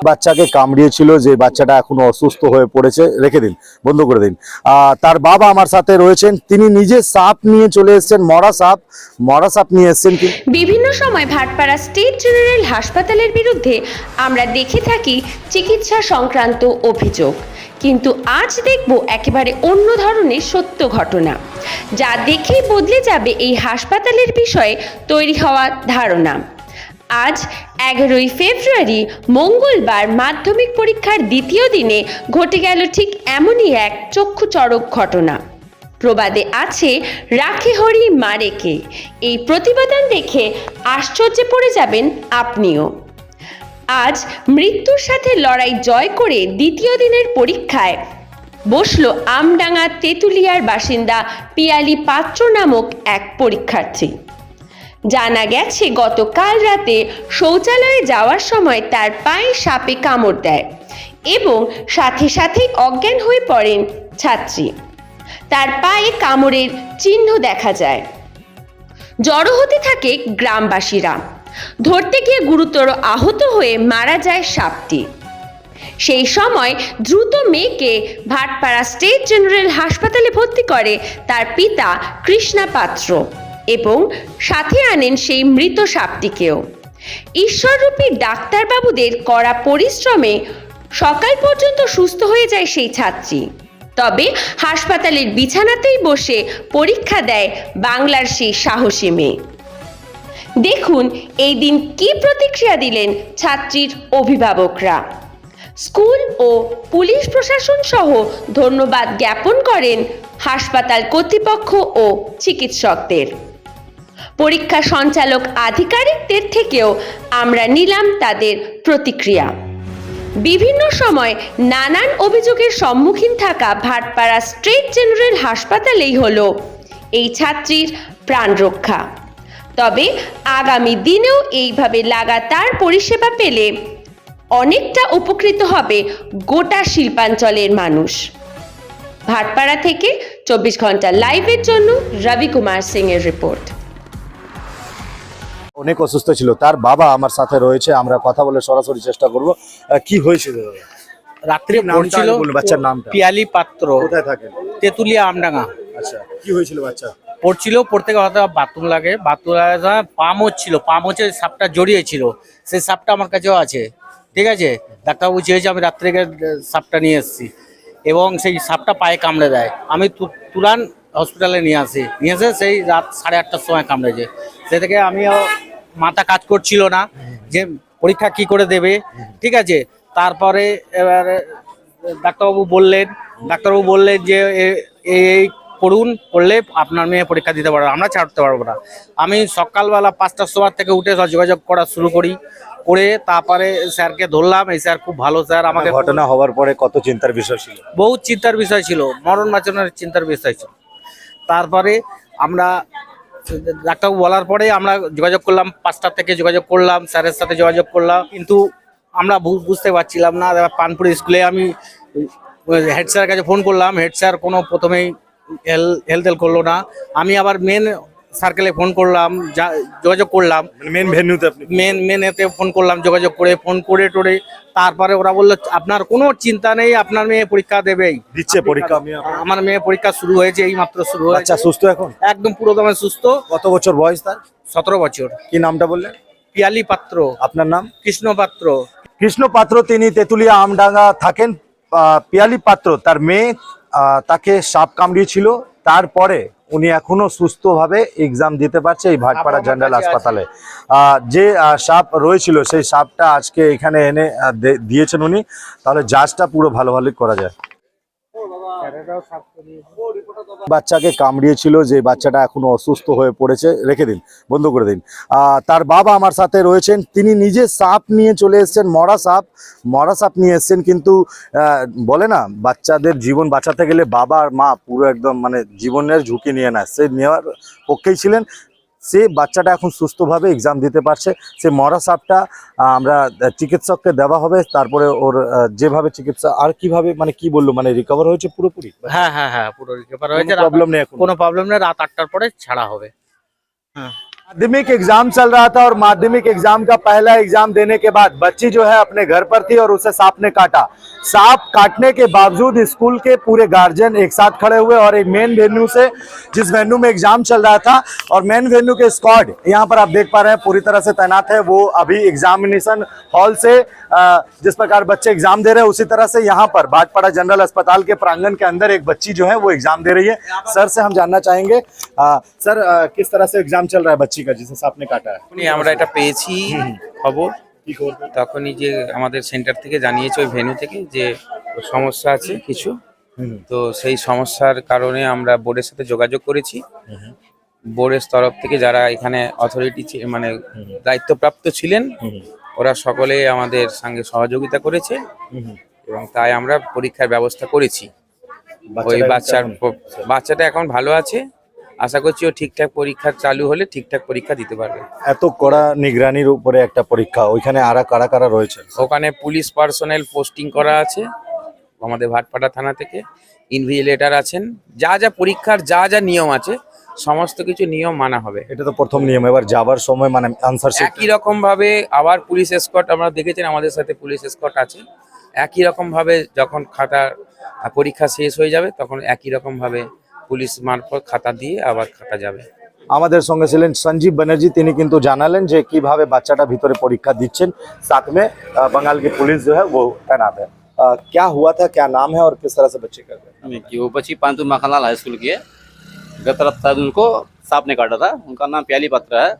বাচ্চাকে কামড়িয়েছিল, যে বাচ্চাটা এখনো অসুস্থ হয়ে পড়েছে, রেখে দিন, বন্ধ করে দিন। তার বাবা আমার সাথে রয়েছেন, তিনি নিজে সাপ নিয়ে চলে এসেছেন, মরা সাপ নিয়ে এসেছেন। বিভিন্ন সময় ভাটপাড়া স্টেট জেনারেল হাসপাতালের বিরুদ্ধে আমরা দেখে থাকি চিকিৎসা সংক্রান্ত অভিযোগ, কিন্তু আজ দেখব একেবারে অন্য ধরনের সত্য ঘটনা, যা দেখেই বদলে যাবে এই হাসপাতালের বিষয়ে তৈরি হওয়া ধারণা। আজ 11ই ফেব্রুয়ারি মঙ্গলবার মাধ্যমিক পরীক্ষার দ্বিতীয় দিনে ঘটে গেল ঠিক এমনই এক চক্ষুচড়ক ঘটনা। প্রবাদে আছে, রাখে হরি মারে কে। এই প্রতিবেদন দেখে আশ্চর্যে পড়ে যাবেন আপনিও। আজ মৃত্যুর সাথে লড়াই জয় করে দ্বিতীয় দিনের পরীক্ষায় বসলো আমডাঙ্গা তেঁতুলিয়ার বাসিন্দা পিয়ালি পাত্র নামক এক পরীক্ষার্থী। জানা গেছে, গতকাল রাতে শৌচালয়ে যাওয়ার সময় তার পায়ে সাপে কামড় দেয় এবং সাথে সাথেই অজ্ঞান হয়ে পড়েন ছাত্রী। তার পায়ে কামড়ের চিহ্ন দেখা যায়। জড়ো হতে থাকে গ্রামবাসীরা। ধরতে গিয়ে গুরুতর আহত হয়ে মারা যায় সাপটি। সেই সময় দ্রুত মেয়েকে ভাটপাড়া স্টেট জেনারেল হাসপাতালে ভর্তি করে তার পিতা কৃষ্ণা পাত্র এবং সাথে আনেন সেই মৃত সাপটিকেও। ঈশ্বররূপী ডাক্তারবাবুদের কড়া পরিশ্রমে সকাল পর্যন্ত সুস্থ হয়ে যায় সেই ছাত্রী। তবে হাসপাতালের বিছানাতেই বসে পরীক্ষা দেয় বাংলার সেই সাহসী মেয়ে। দেখুন এই দিন কি প্রতিক্রিয়া দিলেন ছাত্রীর অভিভাবকরা। স্কুল ও পুলিশ প্রশাসন সহ ধন্যবাদ জ্ঞাপন করেন হাসপাতাল কর্তৃপক্ষ ও চিকিৎসকদের। পরীক্ষা সঞ্চালক আধিকারিকদের থেকেও আমরা নিলাম তাদের প্রতিক্রিয়া। বিভিন্ন সময় নানান অভিযোগের সম্মুখীন থাকা ভাটপাড়া স্টেট জেনারেল হাসপাতালেই হলো এই ছাত্রীর প্রাণ রক্ষা। তবে আগামী দিনেও এইভাবে লাগাতার পরিষেবা পেলে অনেকটা উপকৃত হবে গোটা শিল্পাঞ্চলের মানুষ। ভাটপাড়া থেকে 24 ঘন্টা লাইভের জন্য রবি কুমার সিং এর রিপোর্ট। অনেক অসুস্থ ছিল, তার বাবা আমার সাথে রয়েছে, আমরা কথা বলে সরাসরি চেষ্টা করব। কি হয়েছিল? রাত্রে পড়ছিল। বাচ্চার নামটা? পিয়ালি পাত্র। কোথায় থাকেন? তেঁতুলিয়া আমডাঙ্গা। আচ্ছা, কি হয়েছিল? বাচ্চা পড়তে গিয়ে হয়তো বাথরুম লাগে, পাম হচ্ছিল, পাম হচ্ছে সাপটা জড়িয়েছিল, সেই সাপটা আমার কাছেও আছে। ঠিক আছে, ডাক্তারবাবু চেয়েছে, আমি রাত্রে সাপটা নিয়ে এসেছি এবং সেই সাপটা পায়ে কামড়ে দেয়। আমি তুরান হসপিটালে নিয়ে এসে সেই রাত 8:30টার সময় কামড়েছে। সে থেকে আমিও মাথা কাজ করছিল না যে পরীক্ষা কি করে দেবে। ঠিক আছে, তারপরে এবারে ডাক্তারবাবু বললেন যে এই করলে আপনার মেয়ে পরীক্ষা দিতে পারবে, আমরা ছাড়তে পারবো না। আমি সকালবেলা 5টার সময় থেকে উঠে যোগাযোগ করা শুরু করে তারপরে স্যারকে ধরলাম। এই স্যার খুব ভালো স্যার। আমাকে ঘটনা হওয়ার পরে কত চিন্তার বিষয় ছিল? বহুত চিন্তার বিষয় ছিল, মরণ বাঁচানোর চিন্তার বিষয় ছিল। তারপরে আমরা ডাক্তারবাবু বলার পরে আমরা যোগাযোগ করলাম, 5টা থেকে যোগাযোগ করলাম, স্যারের সাথে যোগাযোগ করলাম, কিন্তু আমরা বুঝতে পারছিলাম না। পানপুর স্কুলে আমি হেড স্যারের কাছে ফোন করলাম, হেড স্যার কোনো প্রথমেই হেল্প করলো না। আমি আবার মেন সার্কেলে ফোন করলাম, যোগাযোগ করলাম, মেন এতে ফোন করলাম, যোগাযোগ করে টোরে তারপরে ওরা বললো আপনার কোনো চিন্তা নেই, আপনার মেয়ে পরীক্ষা দেবেই, দিচ্ছে পরীক্ষা। আমার মেয়ে পরীক্ষা শুরু হয়েছে, এই মাত্র শুরু হয়েছে। আচ্ছা, সুস্থ এখন? একদম পুরো দমে সুস্থ। কত বছর বয়স তার? 17 বছর। কি নামটা বললেন? পিয়ালি পাত্র। আপনার নাম? কৃষ্ণ পাত্র। কৃষ্ণ পাত্র, তিনি তেঁতুলিয়া আমডাঙ্গা থাকেন। পিয়ালি পাত্র, তার মেয়ে, তাকে সাপ কামড়িয়েছিল, তারপরে উনি এখনো সুস্থভাবে এক্সাম দিতে পারছে এই ভাটপাড়া জেনারেল হাসপাতালে। যে সাপ রয়েছিল সেই সাপটা আজকে এখানে এনে দিয়েছেন উনি। তাহলে জাজটা পুরো ভালোভাবে করা যায়। বাচ্চাকে কামড়িয়েছিল, যে বাচ্চাটা এখনো অসুস্থ হয়ে পড়েছে, রেখে দিন, বন্ধ করে দিন। তার বাবা আমার সাথে রয়েছেন, তিনি নিজে সাপ নিয়ে চলে এসেছেন, মরা সাপ নিয়ে এসেছেন। কিন্তু বলে না, বাচ্চাদের জীবন বাঁচাতে গেলে বাবা আর মা পুরো একদম মানে জীবনের ঝুঁকি নিয়ে নেয়, সে নেওয়ার পক্ষেই ছিলেন। সে বাচ্চাটা এখন সুস্থভাবে এক্সাম দিতে পারছে। সে মরা সাপটা আমরা চিকিৎসককে দেওয়া হবে, তারপরে ওর যেভাবে চিকিৎসা আর কিভাবে মানে কি বললো, মানে রিকভার হয়েছে পুরোপুরি? হ্যাঁ, পুরো রিকভার হয়েছে, প্রবলেম নেই, কোনো প্রবলেম নেই। রাত 8টার পরে ছাড়া হবে। হ্যাঁ। माध्यमिक एग्जाम चल रहा था और माध्यमिक एग्जाम का पहला एग्जाम देने के बाद बच्ची जो है अपने घर पर थी और उसे सांप ने काटा। सांप काटने के बावजूद स्कूल के पूरे गार्जियन एक साथ खड़े हुए और एक मेन वेन्यू से, जिस वेन्यू में एग्जाम चल रहा था, और मेन वेन्यू के स्क्वाड यहाँ पर आप देख पा रहे हैं पूरी तरह से तैनात है। वो अभी एग्जामिनेशन हॉल से जिस प्रकार बच्चे एग्जाम दे रहे हैं उसी तरह से यहाँ पर भाटपाड़ा जनरल अस्पताल के प्रांगण के अंदर एक बच्ची जो है वो एग्जाम दे रही है। सर से हम जानना चाहेंगे, सर किस तरह से एग्जाम चल रहा है बच्ची का जिसे सांप ने काटा है? তখনই আমরা এটা পেয়েছি খবর। তখনই যে আমাদের সেন্টার থেকে জানিয়েছে ওই ভেন্যু থেকে যে সমস্যা আছে কিছু, তো সেই সমস্যার কারণে আমরা বোর্ডের সাথে যোগাযোগ করেছি। বোর্ডের তরফ থেকে যারা এখানে অথরিটি মানে দায়িত্বপ্রাপ্ত ছিলেন ওরা সকলে আমাদের সঙ্গে সহযোগিতা করেছে এবং তাই আমরা পরীক্ষার ব্যবস্থা করেছি। ওই বাচ্চাটা এখন ভালো আছে, আশা করছি ও ঠিকঠাক পরীক্ষা চালু হলে ঠিকঠাক পরীক্ষা দিতে পারবে। এত কড়া নিগরানির উপরে একটা পরীক্ষা, ওইখানে আরা কারা কারা রয়েছে? ওখানে পুলিশ পার্সোনেল পোস্টিং করা আছে আমাদের ভাটপাড়া থানা থেকে, ইনভিজিলেটর আছেন, যা যা পরীক্ষার যা যা নিয়ম আছে সমস্ত কিছু নিয়ম মানা হবে। এটা তো প্রথম নিয়ম। এবার যাবার সময় মানে আনসার শিট একই রকম ভাবে আবার পুলিশ এসকর্ট, আমরা দেখেছেন আমাদের সাথে পুলিশ এসকর্ট আছে, একই রকম ভাবে যখন খাতা পরীক্ষা শেষ হয়ে যাবে তখন একই রকম ভাবে পুলিশ মারফত খাতা দিয়ে আবার খাতা যাবে। আমাদের সঙ্গে ছিলেন সঞ্জীব ব্যানার্জি, তিনি কিন্তু জানালেন যে কিভাবে বাচ্চাটা ভিতরে পরীক্ষা দিচ্ছেন। साथ में बंगाल की पुलिस जो है वो तैनात है। क्या हुआ था, क्या नाम है और किस तरह से बच्चे कर रहे हैं? कि वो बच्ची पांतु माखनलाल हाई स्कूल की है। गत रात शायद उनको सांप ने काटा था। उनका नाम प्याली पात्र है।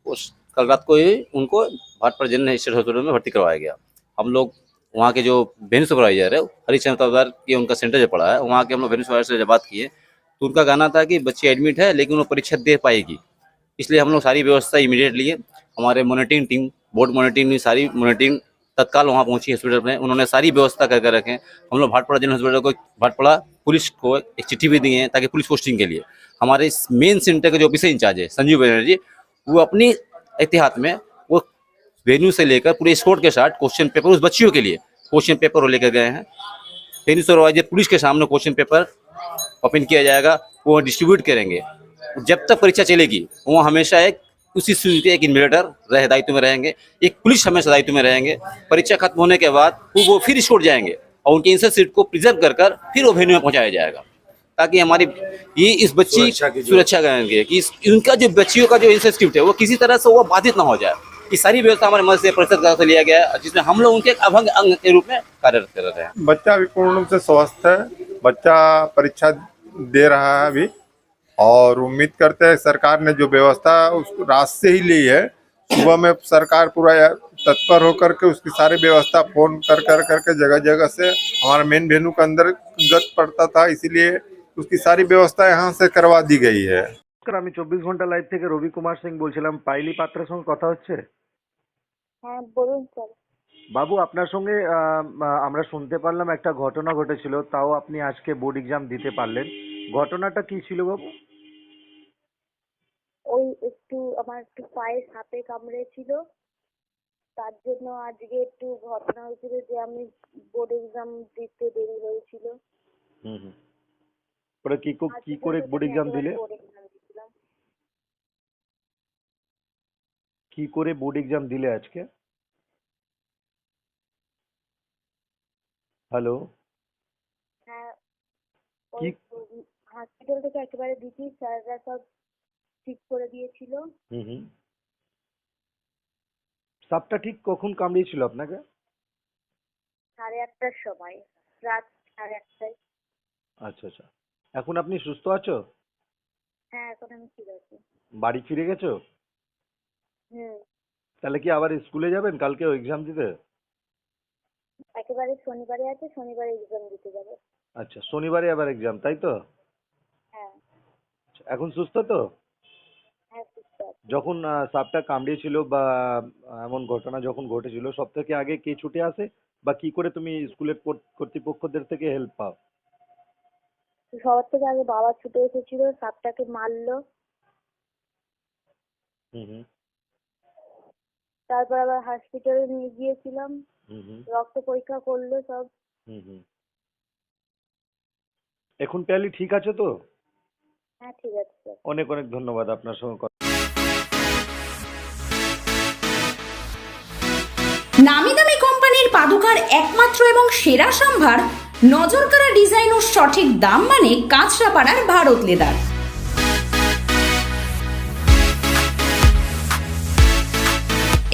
उस कल रात को ही उनको भाटपाड़ा जनरल स्टेट हॉस्पिटल में भर्ती करवाया गया। हम लोग वहाँ के जो वेन्यू सुपरवाइजर है हरिचंद्र तवदार की उनका सेंटर जो पड़ा है, वहाँ के हम लोग वेन्यू सुपरवाइजर से जब बात किए तो उनका कहना था कि बच्ची एडमिट है लेकिन वो परीक्षा दे पाएगी। इसलिए हम लोग सारी व्यवस्था इमीडिएट लिए। हमारे मॉनिटरिंग टीम, बोर्ड मॉनिटरिंग ने सारी मॉनिटरिंग तत्काल वहाँ पहुंची हॉस्पिटल में, उन्होंने सारी व्यवस्था करके रखे। हम लोग भाटपाड़ा जनरल हॉस्पिटल को, भाटपाड़ा पुलिस को एक चिट्ठी भी दी है ताकि पुलिस पोस्टिंग के लिए हमारे इस मेन सेंटर के जो ऑफिसर इंचार्ज है संजीव बनर्जी, वो अपनी एहतियात में वो वेन्यू से लेकर पूरे स्कोर के साथ क्वेश्चन पेपर उस बच्चियों के लिए क्वेश्चन पेपर वो लेकर गए हैं। वेन्यू सुपरवाइजर पुलिस के सामने क्वेश्चन पेपर ओपन किया जाएगा, वो डिस्ट्रीब्यूट करेंगे। जब तक परीक्षा चलेगी वो हमेशा एक उसी सूची एक इन्विजिलेटर दायित्व में रहेंगे, एक पुलिस हमेशा दायित्व में रहेंगे। परीक्षा खत्म होने के बाद वो फिर स्कोर जाएंगे और उनके आंसर सीट को प्रिजर्व कर कर फिर वो वेन्यू में पहुंचाया जाएगा ताकि हमारी ये इस बच्ची सुरक्षा करेंगे कि इनका जो बच्चियों का जो आंसर स्क्रिप्ट है वो किसी तरह से वो बाधित ना हो जाए। ये सारी व्यवस्था हमारे मदद से परिषद से लिया गया है जिसमें हम लोग उनके एक अभंग अंग के रूप में कार्यरत कर रहे हैं। बच्चा अभी पूर्ण रूप से स्वस्थ है। बच्चा परीक्षा दे रहा है अभी और उम्मीद करते हैं सरकार ने जो व्यवस्था उसको रात से ही ली है। सुबह में सरकार पूरा तत्पर होकर के उसकी सारी व्यवस्था फोन करके जगह जगह से हमारा मेन वेन्यू के अंदर गत पड़ता था, इसीलिए उसकी सारी व्यवस्था यहाँ से करवा दी गई है। আমি 24 ঘন্টা লাইভ থেকে রবি কুমার সিং বলছিলাম। পাইলি পাত্রের সঙ্গে কথা হচ্ছে? হ্যাঁ বলুন স্যার। বাবু, আপনার সঙ্গে আমরা শুনতে পারলাম একটা ঘটনা ঘটেছিল, তাও আপনি আজকে বোর্ড এক্সাম দিতে পারলেন। ঘটনাটা কি ছিল বাবু? ওই আমার একটু পায়ে সাপে কামড়েছিল, তার জন্য আজকে একটু ঘটনা হয়েছিল যে আমি বোর্ড এক্সাম দিতে দেরি হয়েছিল। ওরা কি করে বোর্ড এক্সাম দিলে? কি করে বোর্ড এক্সাম দিলে আজকে? হ্যালো, হ্যাঁ কি হসপিটাল থেকে একেবারে দিচ্ছি, স্যাররা সব ঠিক করে দিয়েছিল। সাপটা ঠিক কখন কামড়িয়েছিল আপনাকে? 8:30টার সময়, রাত 8:30টায়। আচ্ছা আচ্ছা, এখন আপনি সুস্থ আছো? হ্যাঁ এখন আমি ঠিক আছি। বাড়ি ফিরে গেছো? তাহলে কি আবার স্কুলে যাবেন কালকে এক্সাম দিতে? একেবারে শনিবারে আছে, শনিবারে এক্সাম দিতে যাবে। আচ্ছা, শনিবারে আবার এক্সাম, তাই তো? হ্যাঁ। এখন সুস্থ তো? হ্যাঁ সুস্থ আছি। যখন সাপটা কামড়িয়েছিল বা এমন ঘটনা যখন ঘটেছিল সব থেকে আগে কে ছুটে আসে বা কি করে তুমি স্কুলের কর্তৃপক্ষদের থেকে হেল্প পাও? সবার থেকে আগে বাবা ছুটে এসেছিল, সাপটাকে মারলো। তারপর আবার হসপিটালে নিয়ে গিয়েছিলাম, রক্ত পরীক্ষা করলো সব। এখন প্যালি ঠিক আছে তো? হ্যাঁ ঠিক আছে স্যার। অনেক অনেক ধন্যবাদ আপনার সঙ্গে একমাত্র এবং সেরা সম্ভার, নজরকাড়া ডিজাইন ও সঠিক দাম মানে কাঁচরাপাড়ার ভারত লেদার।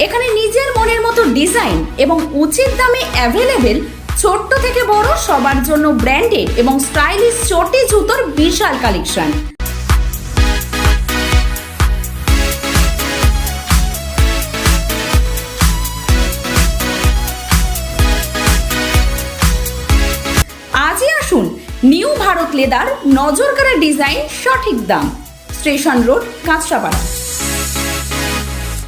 এখানে নিজের মনের মতো ডিজাইন এবং উচিত দামে অ্যাভেলেবেল ছোট্ট থেকে বড় সবার জন্য ব্র্যান্ডেড এবং স্টাইলিশ চটি জুতোর বিশাল কালেকশন। আজই আসুন নিউ ভারত লেদার, নজরকাড়া ডিজাইন, সঠিক দাম, স্টেশন রোড, কাঁচরাপাড়া।